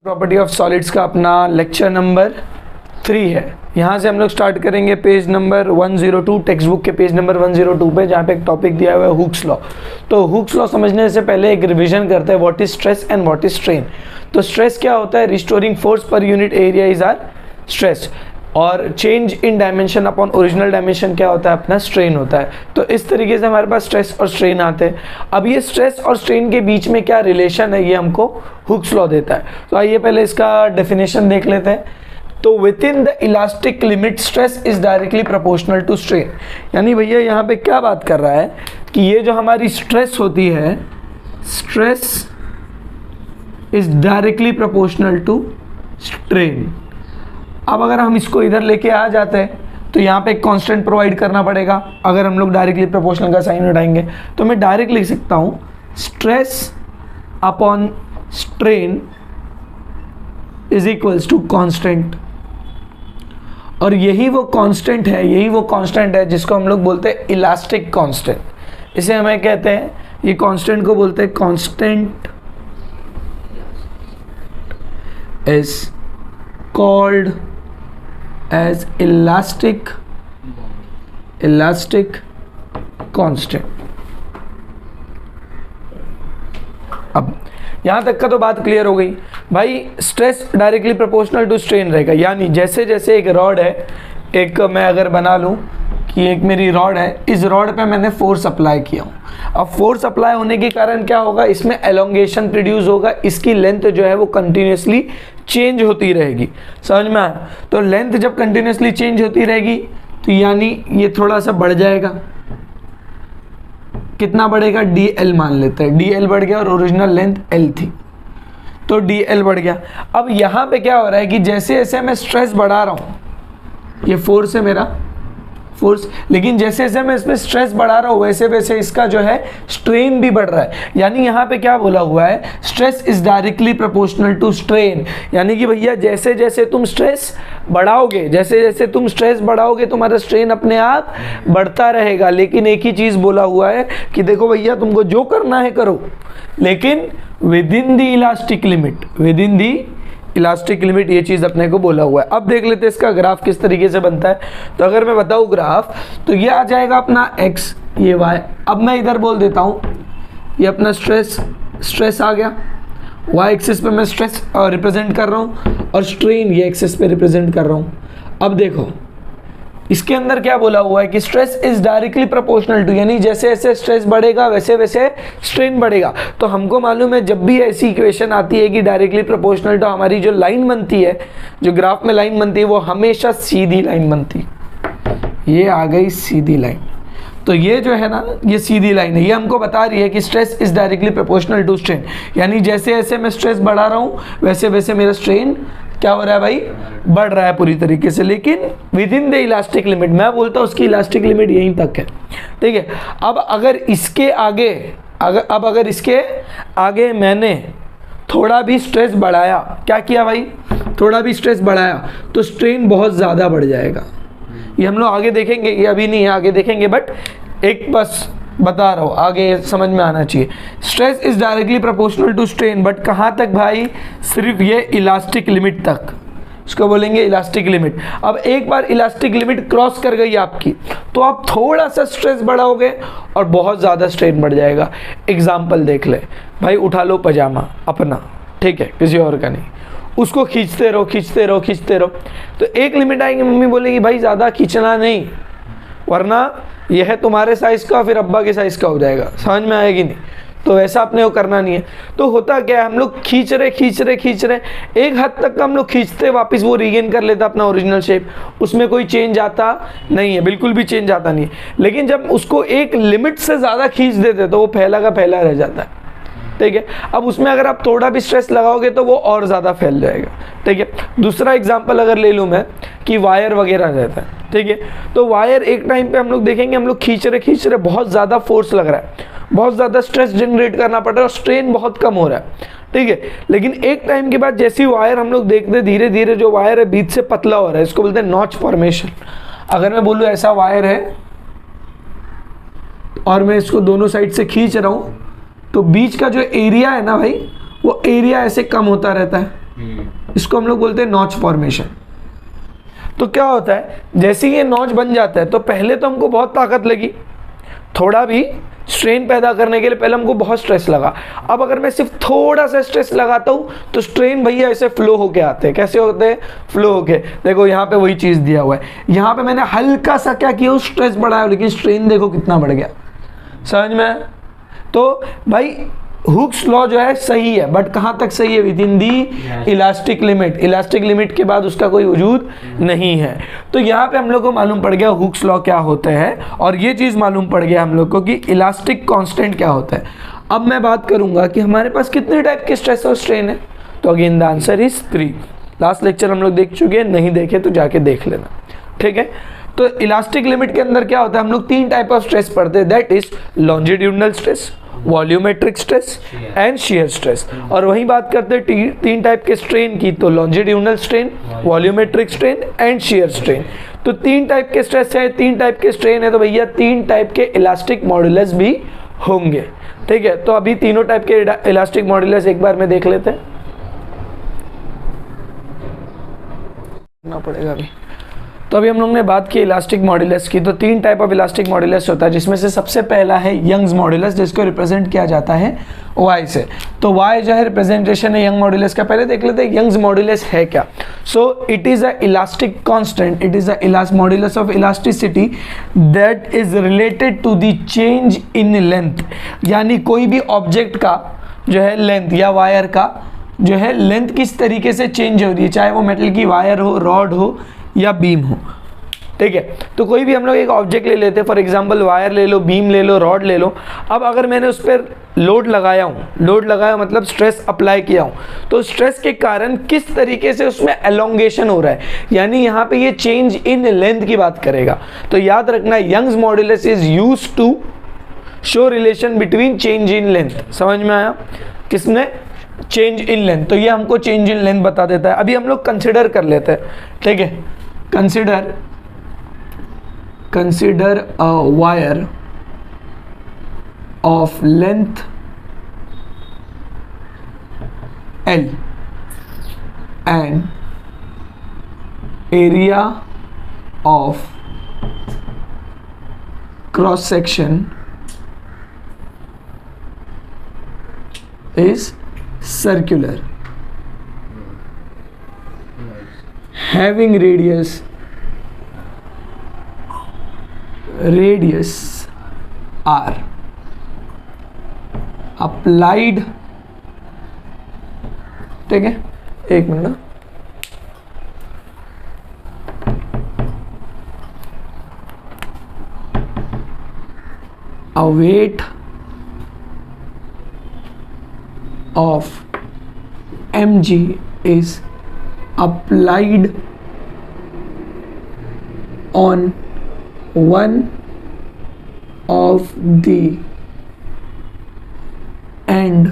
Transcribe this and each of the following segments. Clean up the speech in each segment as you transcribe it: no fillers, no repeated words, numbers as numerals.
Property of solids का अपना lecture number 3 है। यहाँ से हम लोग स्टार्ट करेंगे पेज नंबर 102, टेक्स्ट बुक के पेज नंबर 102 पे, जहाँ पे एक टॉपिक दिया हुआ है हुक्स लॉ। तो हुक्स लॉ समझने से पहले एक रिवीजन करते हैं, what is stress and what is strain. तो स्ट्रेस क्या होता है? Restoring force per unit area is our stress, और change in dimension upon original dimension क्या होता है? अपना स्ट्रेन होता है। तो इस तरीके से हमारे पास स्ट्रेस और स्ट्रेन आते हैं। अब ये स्ट्रेस और स्ट्रेन के बीच में क्या रिलेशन है, ये हमको हुक्स लॉ देता है। तो आइए पहले इसका डेफिनेशन देख लेते हैं। तो within the elastic limit stress is directly proportional to strain. यानी भैया यहाँ पे क्या बात कर रहा है कि ये जो हमारी स्ट्रेस होती है, stress is directly proportional to strain. अब अगर हम इसको इधर लेके आ जाते हैं तो यहाँ पे एक कांस्टेंट प्रोवाइड करना पड़ेगा। अगर हम लोग डायरेक्टली प्रोपोर्शनल का साइन उठाएंगे तो मैं डायरेक्ट लिख सकता हूँ stress upon strain is equals to constant. और यही वो कांस्टेंट है, जिसको हम लोग बोलते हैं इलास्टिक कांस्टेंट। इसे हमें कहते हैं, ये कांस्टेंट को बोलते हैं constant is called as elastic constant। अब यहां तक का तो बात क्लियर हो गई भाई। Stress directly proportional to strain रहेगा, यानी जैसे जैसे एक रॉड है, एक मैं अगर बना लूं कि एक मेरी रॉड है, इस रॉड पे मैंने फोर्स अप्लाई किया हूं। अब फोर्स अप्लाई होने के कारण क्या होगा? इसमें एलोंगेशन प्रोड्यूस होगा, इसकी लेंथ जो है वो कंटिन्यूसली चेंज होती रहेगी। समझ में आया? तो लेंथ जब कंटिन्यूसली चेंज होती रहेगी तो यानी ये थोड़ा सा बढ़ जाएगा। कितना बढ़ेगा? DL मान लेते हैं। DL बढ़ गया और ओरिजिनल लेंथ L थी, तो DL बढ़ गया। अब यहाँ पे क्या हो रहा है कि जैसे जैसे मैं स्ट्रेस बढ़ा रहा हूँ, ये फोर्स है मेरा, फोर्स, लेकिन जैसे जैसे मैं इसमें स्ट्रेस बढ़ा रहा हूँ वैसे वैसे इसका जो है स्ट्रेन भी बढ़ रहा है। यानी यहाँ पे क्या बोला हुआ है? Stress is directly proportional to strain. यानी कि भैया जैसे जैसे तुम स्ट्रेस बढ़ाओगे तुम्हारा स्ट्रेन अपने आप बढ़ता रहेगा। लेकिन एक ही चीज़ बोला हुआ है कि देखो भैया तुमको जो करना है करो, लेकिन with in the elastic limit, ये चीज़ अपने को बोला हुआ है। अब देख लेते हैं इसका ग्राफ किस तरीके से बनता है। तो अगर मैं बताऊँ ग्राफ, तो ये आ जाएगा अपना x, ये y। अब मैं इधर बोल देता हूँ ये अपना स्ट्रेस आ गया, y एक्सिस पे मैं स्ट्रेस रिप्रेजेंट कर रहा हूँ और स्ट्रेन ये एक्सिस पे रिप्रेजेंट कर रहा हूँ। अब देखो इसके अंदर क्या बोला हुआ है कि stress is directly proportional to, यानी जैसे जैसे स्ट्रेस बढ़ेगा वैसे वैसे स्ट्रेन बढ़ेगा। तो हमको मालूम है जब भी ऐसी इक्वेशन आती है कि डायरेक्टली प्रोपोर्शनल, तो हमारी जो लाइन बनती है, जो ग्राफ में लाइन बनती है, वो हमेशा सीधी लाइन बनती है। ये आ गई सीधी लाइन। तो ये जो है ना, ये सीधी लाइन है, ये हमको बता रही है कि stress is directly proportional to strain. यानी जैसे जैसे मैं स्ट्रेस बढ़ा रहा हूँ वैसे वैसे मेरा स्ट्रेन क्या हो रहा है भाई? बढ़ रहा है पूरी तरीके से, लेकिन with in the elastic limit. मैं बोलता हूँ उसकी इलास्टिक लिमिट यहीं तक है, ठीक है। अब अगर इसके आगे मैंने थोड़ा भी स्ट्रेस बढ़ाया, क्या किया भाई? थोड़ा भी स्ट्रेस बढ़ाया तो स्ट्रेन बहुत ज़्यादा बढ़ जाएगा। ये हम लोग आगे देखेंगे, ये अभी नहीं है, आगे देखेंगे, बट एक बस बता रहा हूँ, आगे समझ में आना चाहिए। Stress is directly proportional to strain, but कहाँ तक भाई? सिर्फ ये इलास्टिक लिमिट तक, इसको बोलेंगे इलास्टिक लिमिट। अब एक बार इलास्टिक लिमिट क्रॉस कर गई आपकी, तो आप थोड़ा सा स्ट्रेस बढ़ाओगे और बहुत ज़्यादा स्ट्रेन बढ़ जाएगा। एग्जाम्पल देख ले भाई, उठा लो पजामा अपना, ठीक है, किसी और का नहीं, उसको खींचते रहो। तो एक लिमिट आएगी, मम्मी बोलेगी भाई ज़्यादा खींचना नहीं, वरना यह है तुम्हारे साइज का फिर अब्बा के साइज का हो जाएगा। समझ में आएगी नहीं? तो वैसा अपने को करना नहीं है। तो होता क्या है, हम लोग खींच रहे, एक हद तक हम लोग खींचते, वापस वो रीगेन कर लेता अपना ओरिजिनल शेप, उसमें कोई चेंज आता नहीं है, बिल्कुल भी चेंज आता नहीं है। लेकिन जब उसको एक लिमिट से ज़्यादा खींच देते तो वो फैला का फैला रह जाता है, ठीक है। अब उसमें अगर आप थोड़ा भी स्ट्रेस लगाओगे तो वो और ज़्यादा फैल जाएगा, ठीक है। दूसरा एग्जांपल अगर ले लूँ मैं कि वायर वगैरह रहता है, ठीक है। तो वायर एक टाइम पे हम लोग देखेंगे, हम लोग खींच रहे, बहुत ज़्यादा फोर्स लग रहा है, बहुत ज़्यादा स्ट्रेस जनरेट करना पड़ रहा है और स्ट्रेन बहुत कम हो रहा है, ठीक है। लेकिन एक टाइम के बाद जैसी वायर हम लोग देखते धीरे धीरे जो वायर है बीच से पतला हो रहा है, इसको बोलते हैं नॉच फॉर्मेशन। अगर मैं बोलूँ ऐसा वायर है और मैं इसको दोनों साइड से खींच रहा हूँ, तो बीच का जो एरिया है ना भाई, वो एरिया ऐसे कम होता रहता है, इसको हम लोग बोलते हैं नॉच फॉर्मेशन। तो क्या होता है, जैसे ही ये नॉच बन जाता है तो पहले तो हमको बहुत ताकत लगी, थोड़ा भी स्ट्रेन पैदा करने के लिए पहले हमको बहुत स्ट्रेस लगा। अब अगर मैं सिर्फ थोड़ा सा स्ट्रेस लगाता हूँ तो स्ट्रेन भैया ऐसे फ्लो होके आते हैं। कैसे होते हैं? फ्लो होके। देखो यहाँ पे वही चीज़ दिया हुआ है, यहाँ पे मैंने हल्का सा क्या किया, स्ट्रेस बढ़ाया, लेकिन स्ट्रेन देखो कितना बढ़ गया। समझ में आया? तो भाई हुक्स लॉ जो है सही है, बट कहाँ तक सही है? With in the elastic limit. Elastic limit के बाद उसका कोई वजूद नहीं है। तो यहाँ पे हम लोग को मालूम पड़ गया हुक्स लॉ क्या होता है, और ये चीज़ मालूम पड़ गया हम लोग को कि इलास्टिक कांस्टेंट क्या होता है। अब मैं बात करूँगा कि हमारे पास कितने टाइप के स्ट्रेस और स्ट्रेन है। तो again the answer is 3। Last lecture हम लोग देख चुके हैं, नहीं देखे तो जाके देख लेना, ठीक है। तो इलास्टिक लिमिट के अंदर क्या होता है, हम लोग 3 टाइप ऑफ स्ट्रेस पढ़ते हैं, that is longitudinal stress, volumetric stress and shear stress. और वहीं बात करते हैं 3 टाइप के स्ट्रेन की, तो longitudinal strain, volumetric strain and shear strain. तो 3 टाइप के स्ट्रेस है, 3 टाइप के स्ट्रेन है, तो भैया 3 टाइप के इलास्टिक मॉड्यूलस भी होंगे, ठीक है। तो अभी तीनों टाइप के इलास्टिक मॉड्यूलस एक बार में देख लेते हैं, करना पड़ेगा अभी। तो अभी हम लोग ने बात की इलास्टिक मॉड्यूलस की। तो 3 टाइप ऑफ इलास्टिक मॉड्यूलस होता है, जिसमें से सबसे पहला है यंग्स मॉड्यूलस, जिसको रिप्रेजेंट किया जाता है y से। तो y जो है रिप्रेजेंटेशन है यंग मॉड्यूलस का। पहले देख लेते हैं यंग्स मॉड्यूलस है क्या। So it is a elastic constant, it is a modulus of elasticity that is related to the change in length. यानी कोई भी ऑब्जेक्ट का जो है लेंथ, या वायर का जो है लेंथ किस तरीके से चेंज हो रही है, चाहे वो मेटल की वायर हो, रॉड हो या बीम हो, ठीक है। तो कोई भी हम लोग एक ऑब्जेक्ट ले लेते हैं, फॉर एग्जांपल वायर ले लो, बीम ले लो, रॉड ले लो। अब अगर मैंने उस पर लोड लगाया मतलब स्ट्रेस अप्लाई किया हूँ, तो स्ट्रेस के कारण किस तरीके से उसमें एलोंगेशन हो रहा है, यानी यहाँ पे ये चेंज इन लेंथ की बात करेगा। तो याद रखना, Young's modulus is used to show relation between change in length. समझ में आया? किसने? Change in length. तो ये हमको चेंज इन लेंथ बता देता है। अभी हम लोग कंसिडर कर लेते हैं, ठीक है। Consider a wire of length L and area of cross section is circular, having radius r, applied, ठीक है। एक minute, a weight of mg is applied on one of the end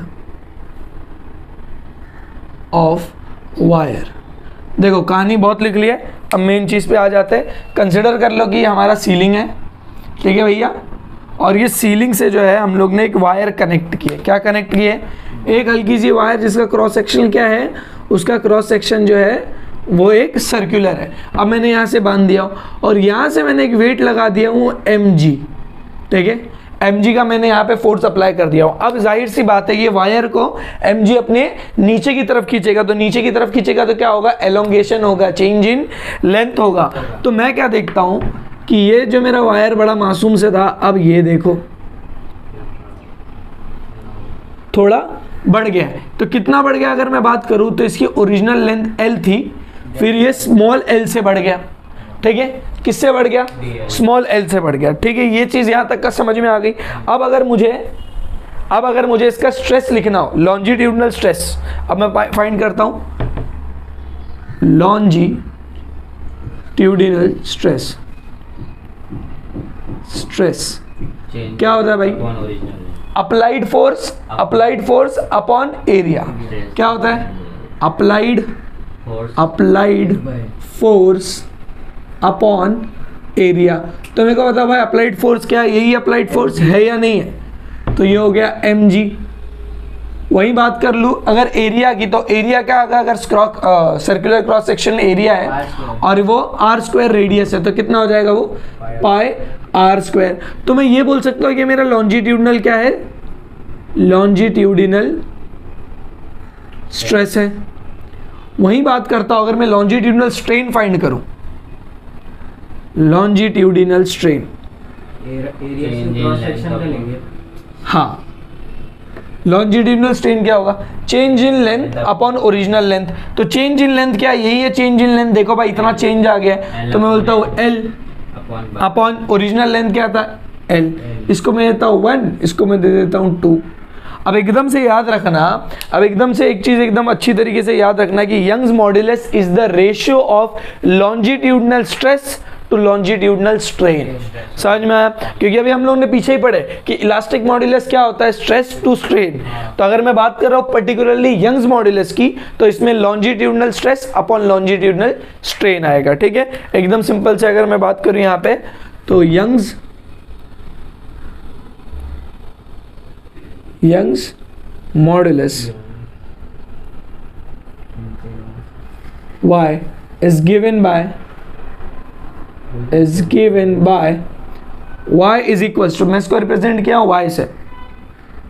of wire। देखो कहानी बहुत लिख ली है, अब main चीज़ पे आ जाते हैं। कंसिडर कर लो कि हमारा सीलिंग है, ठीक है भैया, और ये सीलिंग से जो है हम लोग ने एक वायर कनेक्ट किया। क्या कनेक्ट किए? एक हल्की सी वायर जिसका क्रॉस सेक्शन क्या है, उसका क्रॉस सेक्शन जो है वो एक सर्कुलर है। अब मैंने यहाँ से बांध दिया और यहाँ से मैंने एक वेट लगा दिया हूँ mg, ठीक है। mg का मैंने यहाँ पे फोर्स अप्लाई कर दिया हूँ। अब जाहिर सी बात है ये वायर को mg अपने नीचे की तरफ खींचेगा, तो नीचे की तरफ खींचेगा तो क्या होगा? एलोंगेशन होगा, चेंज इन लेंथ होगा। तो मैं क्या देखता हूँ कि ये जो मेरा वायर बड़ा मासूम से था, अब ये देखो थोड़ा बढ़ गया है। तो कितना बढ़ गया अगर मैं बात करूं तो इसकी ओरिजिनल लेंथ L थी, फिर ये स्मॉल l से बढ़ गया, ठीक है। किससे बढ़ गया? स्मॉल l से बढ़ गया, ठीक है। ये चीज़ यहाँ तक का समझ में आ गई। अब अगर मुझे इसका स्ट्रेस लिखना हो, लॉन्जिट्यूडनल स्ट्रेस, अब मैं फाइंड करता हूँ लॉन्जिट्यूडनल स्ट्रेस। क्या होता है भाई? Applied force upon area. क्या होता है? Applied force upon area. तो मेरे को बता भाई अप्लाइड फोर्स क्या है? यही अप्लाइड फोर्स है या नहीं है? तो ये हो गया mg, वही बात कर लूँ अगर एरिया की, तो एरिया क्या होगा, अगर सर्कुलर क्रॉस सेक्शन एरिया है और वो आर स्क्वायर रेडियस है तो कितना हो जाएगा वो पाई आर स्क्वायर। तो मैं ये बोल सकता हूँ कि मेरा लॉन्जिट्यूडनल क्या है, लॉन्जिट्यूडिनल स्ट्रेस है। वही बात करता हूं अगर मैं लॉन्जिट्यूडिनल स्ट्रेन फाइंड करूं, लॉन्जिट्यूडिनल स्ट्रेन, हाँ लॉन्जिट्यूडिनल स्ट्रेन क्या होगा, change in length upon original length. तो चेंज इन लेंथ क्या, यही है चेंज इन लेंथ। देखो भाई इतना चेंज आ गया है तो मैं बोलता हूँ L अपॉन ओरिजिनल लेंथ क्या था L। इसको मैं देता हूँ 1, इसको मैं दे देता हूँ 2। अब एकदम से याद रखना, अब एकदम से एक चीज एकदम अच्छी तरीके से याद रखना कि Young's modulus is the ratio of longitudinal stress to longitudinal strain. समझ में आया? क्योंकि अभी हम लोगों ने पीछे ही पढ़े कि इलास्टिक मॉड्यूलस क्या होता है, स्ट्रेस टू स्ट्रेन। तो अगर मैं बात कर रहा हूँ पर्टिकुलरली यंग्स मॉड्यूलस की, तो इसमें longitudinal stress upon longitudinal strain आएगा। ठीक है, एकदम सिंपल से अगर मैं बात करूँ यहाँ पे, तो Young's modulus y is given by y is equals to, मैं इसको रिप्रेजेंट किया हूं y से,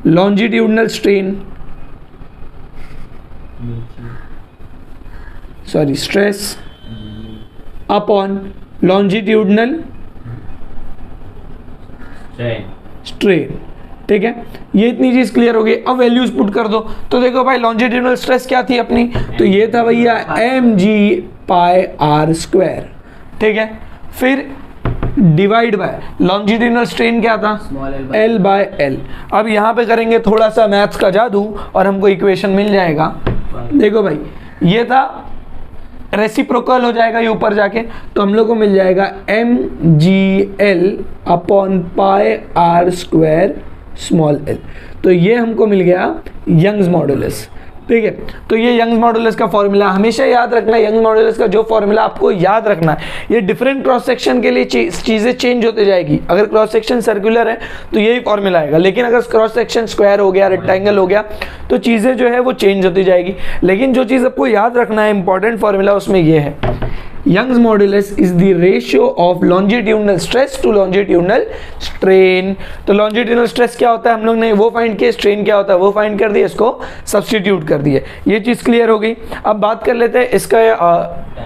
longitudinal strain stress upon longitudinal strain. ठीक है, ये इतनी चीज क्लियर हो गई। अब वैल्यूज पुट कर दो। तो देखो भाई लॉन्जिट्यूडनल स्ट्रेस क्या थी अपनी, तो ये था भैया mg पाई आर स्क्वायर। ठीक है, फिर डिवाइड बाय लॉन्जिट्यूडनल स्ट्रेन क्या था L बाय L। अब यहाँ पे करेंगे थोड़ा सा मैथ्स का जादू और हमको इक्वेशन मिल जाएगा। देखो भाई ये था रेसिप्रोकल हो जाएगा ये ऊपर जाके, तो हम लोग को मिल जाएगा mgl upon pi r square small l। तो ये हमको मिल गया यंग्स मॉड्यूलस। ठीक है, तो ये यंग्स मॉड्यूलस का फॉर्मूला हमेशा याद रखना। यंग्स मॉड्यूलस का जो फॉर्मूला आपको याद रखना है, ये डिफरेंट क्रॉस सेक्शन के लिए चीज़ें चेंज होती जाएगी। अगर क्रॉस सेक्शन सर्कुलर है तो यही फॉर्मूला आएगा, लेकिन अगर क्रॉस सेक्शन स्क्वायर हो गया, रेक्टेंगल हो गया, तो चीज़ें जो है वो चेंज होती जाएगी। लेकिन जो चीज़ आपको याद रखना है इंपॉर्टेंट फॉर्मूला उसमें ये है, Young's modulus is the ratio of longitudinal stress to longitudinal strain. तो लॉन्जिट्यूडनल स्ट्रेस क्या होता है हम लोग ने वो फाइंड किया, स्ट्रेन क्या होता है वो फाइंड कर दिया, इसको सब्स्टिट्यूट कर दिए। ये चीज़ क्लियर हो गई। अब बात कर लेते हैं इसका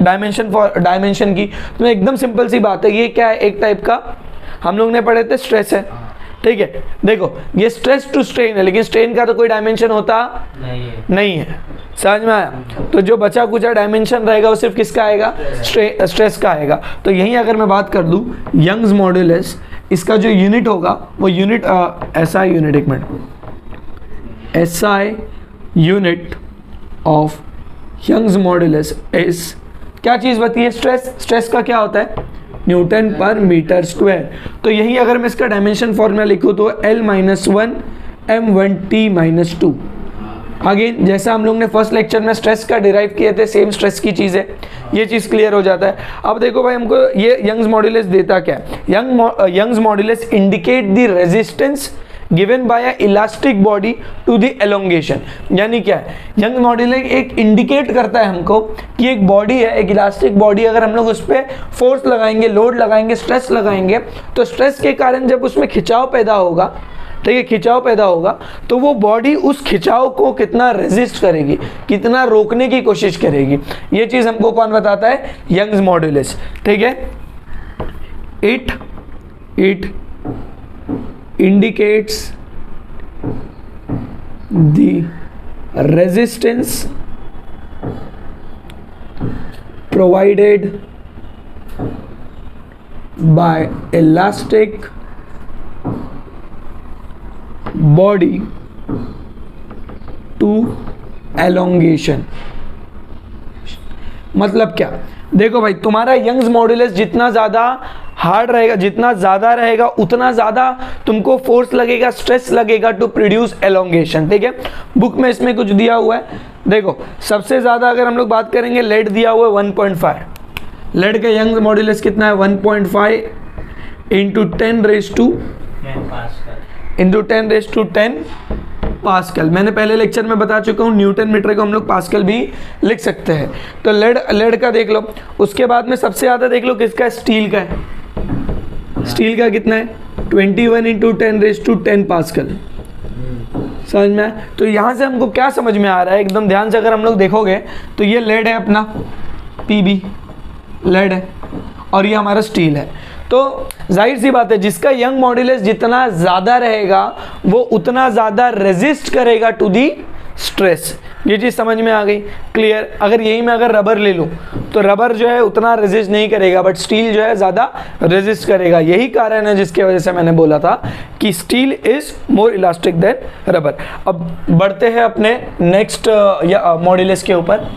डायमेंशन की। तो एकदम सिंपल सी बात है, ये क्या है, एक टाइप का हम लोग ने पढ़े थे स्ट्रेस है। ठीक है, देखो ये स्ट्रेस टू स्ट्रेन है, लेकिन स्ट्रेन का तो कोई डायमेंशन होता नहीं है। समझ में आया? तो जो बचा कुचा डायमेंशन रहेगा वो सिर्फ किसका आएगा, स्ट्रेस का आएगा। तो यहीं अगर मैं बात कर दूं यंग्स मॉड्यूलस, इसका जो यूनिट होगा वो यूनिट SI यूनिट, एक minute, SI unit of Young's modulus is क्या चीज़ बताइए, स्ट्रेस का क्या होता है, न्यूटन पर मीटर स्क्वायर। तो यही अगर मैं इसका डायमेंशन फॉर्मूला लिखूँ तो L-1 M1T-2। अगेन जैसा हम लोग ने फर्स्ट लेक्चर में स्ट्रेस का डिराइव किए थे, सेम स्ट्रेस की चीज़ है, ये चीज़ क्लियर हो जाता है। अब देखो भाई हमको ये यंग्स मॉड्यूलस देता क्या है, Young's modulus indicate the resistance given by a elastic body to the elongation. यानी क्या है, यंग मॉड्यूलस एक इंडिकेट करता है हमको कि एक बॉडी है, एक इलास्टिक बॉडी, अगर हम लोग उस पर फोर्स लगाएंगे, लोड लगाएंगे, स्ट्रेस लगाएंगे, तो स्ट्रेस के कारण जब उसमें खिंचाव पैदा होगा, ठीक है, खिंचाव पैदा होगा, तो वो बॉडी उस खिंचाव को कितना रेजिस्ट करेगी, कितना रोकने की कोशिश करेगी। ये चीज़ हमको कौन बताता है, यंग्स मॉड्यूलस। ठीक है, it indicates the resistance provided by elastic body to elongation। मतलब क्या, देखो भाई तुम्हारा यंग्स मॉड्यूलस जितना ज़्यादा हार्ड रहेगा, जितना ज़्यादा रहेगा, उतना ज़्यादा तुमको फोर्स लगेगा, स्ट्रेस लगेगा टू प्रोड्यूस एलोंगेशन। ठीक है, बुक में इसमें कुछ दिया हुआ है, देखो सबसे ज़्यादा अगर हम लोग बात करेंगे, लेड दिया हुआ है 1.5, लेड का यंग्स मॉड्यूलस कितना है 1.5 इंटू 10 रेज़ टू 10 पास्कल। मैंने पहले लेक्चर में बता चुका हूँ न्यूटन मीटर को हम लोग पास्कल भी लिख सकते हैं। तो लेड का देख लो। उसके बाद में सबसे ज़्यादा देख लो किसका, स्टील का है। स्टील का कितना है 21 × 10⁻10 पास्कल। समझ में आया? तो यहाँ से हमको क्या समझ में आ रहा है, एकदम ध्यान से अगर हम लोग देखोगे तो ये लेड है अपना, PB लेड है, और ये हमारा स्टील है। तो जाहिर सी बात है जिसका यंग मॉड्यूलस जितना ज़्यादा रहेगा वो उतना ज़्यादा रेजिस्ट करेगा टू दी स्ट्रेस। ये चीज़ समझ में आ गई, क्लियर। अगर यही मैं अगर रबर ले लूँ तो रबर जो है उतना रेजिस्ट नहीं करेगा, बट स्टील जो है ज़्यादा रेजिस्ट करेगा। यही कारण है जिसके वजह से मैंने बोला था कि steel is more elastic than rubber. अब बढ़ते हैं अपने नेक्स्ट मॉड्यूलस के ऊपर।